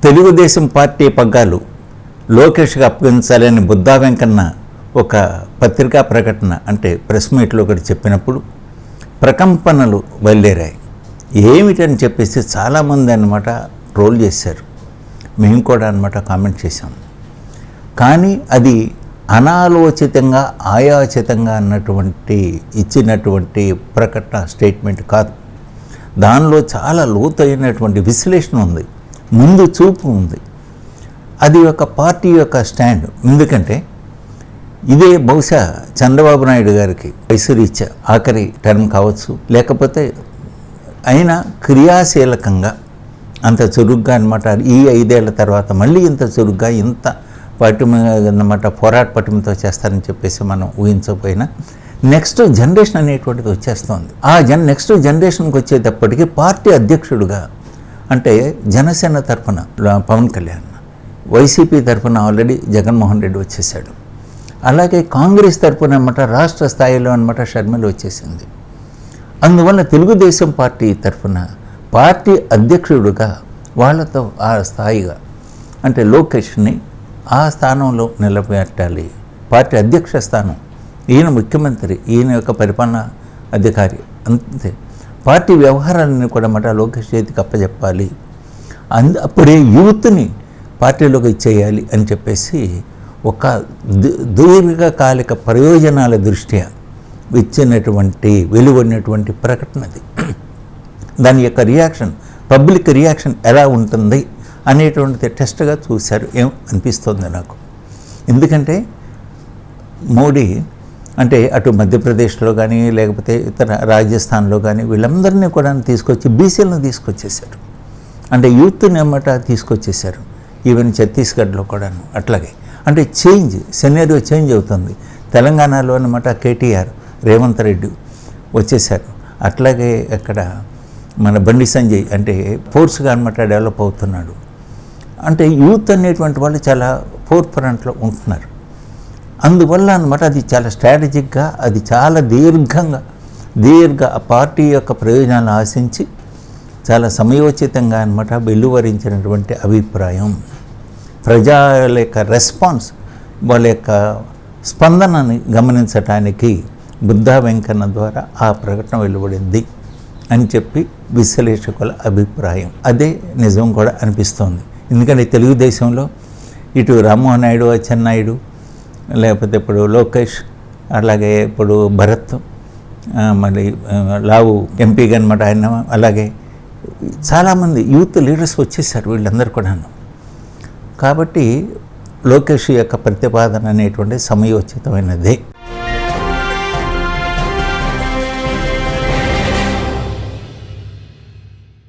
Telugu Desam party పగ్గాలు లోకేష్కి అప్పగించాలని బుద్దా వెంకన్న ఒక పత్రికా ప్రకటన అంటే ప్రెస్ మీట్లో ఒకటి చెప్పినప్పుడు ప్రకంపనలు బయలుదేరాయి. ఏమిటని చెప్పేసి చాలామంది అన్నమాట ట్రోల్ చేశారు. మేము కూడా అన్నమాట కామెంట్ చేశాం. కానీ అది అనాలోచితంగా ఆయాచితంగా అన్నటువంటి ఇచ్చినటువంటి ప్రకటన స్టేట్మెంట్ కాదు. దానిలో చాలా లోతైనటువంటి విశ్లేషణ ఉంది, ముందు చూపు ఉంది. అది ఒక పార్టీ యొక్క స్టాండ్. ఎందుకంటే ఇదే బహుశా చంద్రబాబు నాయుడు గారికి వయసు రీత్యా ఆఖరి టర్మ్ కావచ్చు, లేకపోతే అయినా క్రియాశీలకంగా అంత చురుగ్గా అనమాట ఈ 5 ఏళ్ల తర్వాత మళ్ళీ ఇంత చురుగ్గా ఇంత పటిమ అన్నమాట పోరాట పటిమతో చేస్తారని చెప్పేసి మనం ఊహించకపోయినా నెక్స్ట్ జనరేషన్ అనేటువంటిది వచ్చేస్తుంది. ఆ నెక్స్ట్ జనరేషన్కి వచ్చేటప్పటికీ పార్టీ అధ్యక్షుడుగా అంటే జనసేన తరఫున పవన్ కళ్యాణ్, వైసీపీ తరఫున ఆల్రెడీ జగన్మోహన్ రెడ్డి వచ్చేసాడు. అలాగే కాంగ్రెస్ తరఫున అన్నమాట రాష్ట్ర స్థాయిలో అన్నమాట షర్మిల వచ్చేసింది. అందువల్ల తెలుగుదేశం పార్టీ తరఫున పార్టీ అధ్యక్షుడుగా వాళ్ళతో ఆ స్థాయిగా అంటే లోకేష్ని ఆ స్థానంలో నిలబెట్టాలి. పార్టీ అధ్యక్ష స్థానం, ఈయన ముఖ్యమంత్రి, ఈయన యొక్క పరిపాలనా అధికారి, అంతే. పార్టీ వ్యవహారాలను కూడా అన్నమాట లోకేష్ చేతికి అప్పచెప్పాలి. అప్పుడే యూత్ని పార్టీలోకి ఇచ్చేయాలి అని చెప్పేసి ఒక దీర్ఘకాలిక ప్రయోజనాల దృష్ట్యా ఇచ్చినటువంటి వెలువడినటువంటి ప్రకటనది. దాని యొక్క రియాక్షన్, పబ్లిక్ రియాక్షన్ ఎలా ఉంటుంది అనేటువంటిది టెస్ట్గా చూశారు. ఏం అనిపిస్తుంది నాకు. ఎందుకంటే మోడీ అంటే అటు మధ్యప్రదేశ్లో కానీ లేకపోతే ఇతర రాజస్థాన్లో కానీ వీళ్ళందరినీ కూడా తీసుకొచ్చి బీసీలను తీసుకొచ్చేసారు. అంటే యూత్ని అన్నమాట తీసుకొచ్చేసారు. ఈవెన్ ఛత్తీస్గఢ్లో కూడాను అట్లాగే. అంటే సెనేరియో చేంజ్ అవుతుంది. తెలంగాణలో అన్నమాట కేటీఆర్, రేవంత్ రెడ్డి వచ్చేసారు. అట్లాగే అక్కడ మన బండి సంజయ్ అంటే ఫోర్స్గా అన్నమాట డెవలప్ అవుతున్నాడు. అంటే యూత్ అనేటువంటి వాళ్ళు చాలా ఫోర్ ఫ్రంట్లో ఉంటున్నారు. అందువల్ల అన్నమాట అది చాలా స్ట్రాటజిక్గా, అది చాలా దీర్ఘ పార్టీ యొక్క ప్రయోజనాలను ఆశించి చాలా సమయోచితంగా అన్నమాట వెలువరించినటువంటి అభిప్రాయం. ప్రజల యొక్క రెస్పాన్స్, వాళ్ళ యొక్క స్పందనని గమనించటానికి బుద్దా వెంకన్న ద్వారా ఆ ప్రకటన వెలువడింది అని చెప్పి విశ్లేషకుల అభిప్రాయం. అదే నిజం కూడా అనిపిస్తోంది. ఎందుకంటే తెలుగుదేశంలో ఇటు రామ్మోహన్ నాయుడు, అచ్చెన్నాయుడు, లేకపోతే ఇప్పుడు లోకేష్, అలాగే ఇప్పుడు భరత్, మళ్ళీ లావు ఎంపీగా అనమాట ఆయన, అలాగే చాలామంది యూత్ లీడర్స్ వచ్చేసారు వీళ్ళందరూ కూడాను. కాబట్టి లోకేష్ యొక్క ప్రతిపాదన అనేటువంటి సమయోచితమైనదే.